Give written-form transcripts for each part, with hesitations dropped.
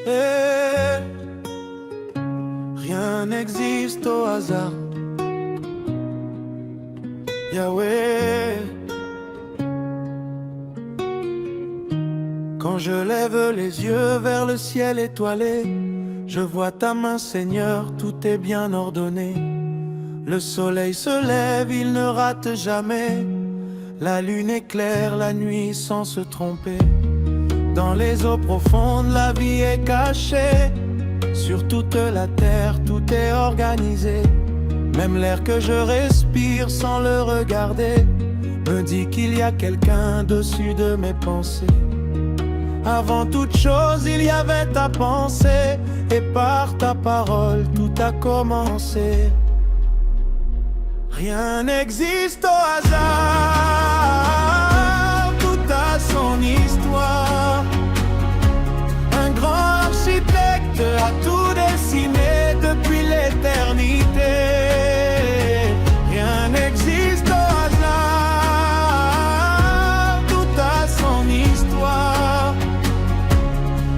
Et rien n'existe au hasard. Yahweh, quand je lève les yeux vers le ciel étoilé, je vois ta main, Seigneur, tout est bien ordonné. Le soleil se lève, il ne rate jamais. La lune éclaire la nuit sans se tromper. Dans les eaux profondes, la vie est cachée. Sur toute la terre, tout est organisé. Même l'air que je respire sans le regarder me dit qu'il y a quelqu'un dessus de mes pensées. Avant toute chose, il y avait ta pensée, et par ta parole, tout a commencé. Rien n'existe au hasard, tout a son histoire. Un grand architecte a tout dessiné depuis l'éternité. Rien n'existe au hasard, tout a son histoire.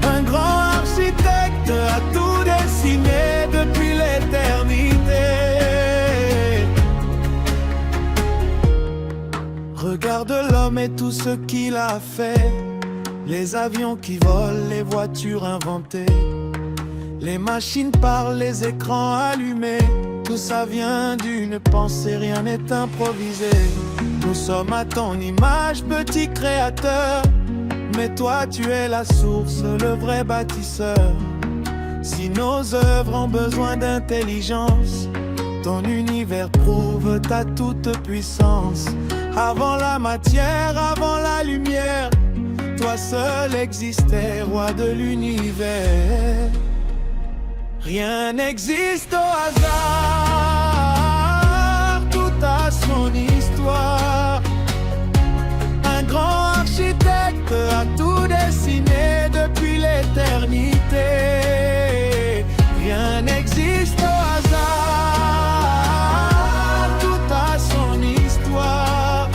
Un grand architecte a tout dessiné depuis l'éternité. Regarde l'homme et tout ce qu'il a fait. Les avions qui volent, les voitures inventées, les machines parlent, les écrans allumés. Tout ça vient d'une pensée, rien n'est improvisé. Nous sommes à ton image, petit créateur. Mais toi tu es la source, le vrai bâtisseur. Si nos œuvres ont besoin d'intelligence, ton univers prouve ta toute puissance. Avant la matière, avant la lumière, toi seul existais, roi de l'univers. Rien n'existe au hasard, tout a son histoire. Un grand architecte a tout dessiné depuis l'éternité. Rien n'existe au hasard, tout a son histoire.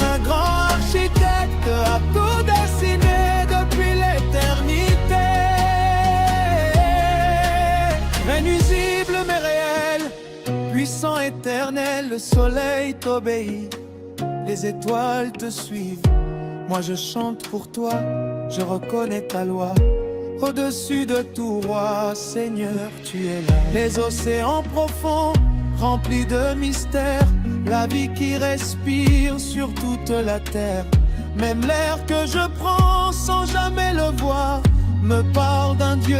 Un grand architecte a tout dessiné depuis l'éternité. Inusible mais réel, puissant éternel, le soleil t'obéit, les étoiles te suivent. Moi je chante pour toi, je reconnais ta loi. Au-dessus de tout roi, Seigneur, tu es là. Les océans profonds, remplis de mystères, la vie qui respire sur toute la terre. Même l'air que je prends sans jamais le voir me parle d'un Dieu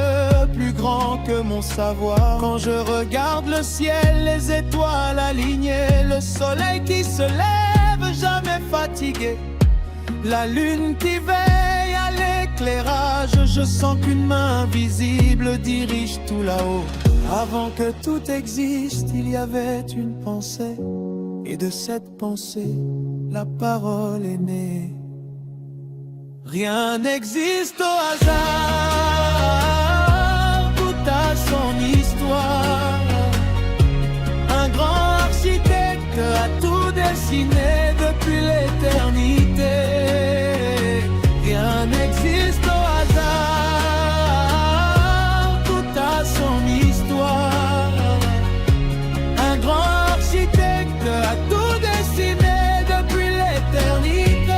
plus grand que mon savoir. Quand je regarde le ciel, les étoiles alignées, le soleil qui se lève, jamais fatigué, la lune qui veille à l'éclairage, je sens qu'une main invisible dirige tout là-haut. Avant que tout existe, il y avait une pensée, et de cette pensée, la parole est née. Rien n'existe au hasard, tout a son histoire. Un grand architecte a tout dessiné depuis l'éternité. Rien n'existe au hasard, tout a son histoire. Un grand architecte a tout dessiné depuis l'éternité.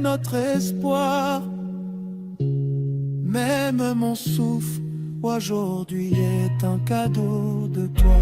Notre espoir, même mon souffle aujourd'hui est un cadeau de toi.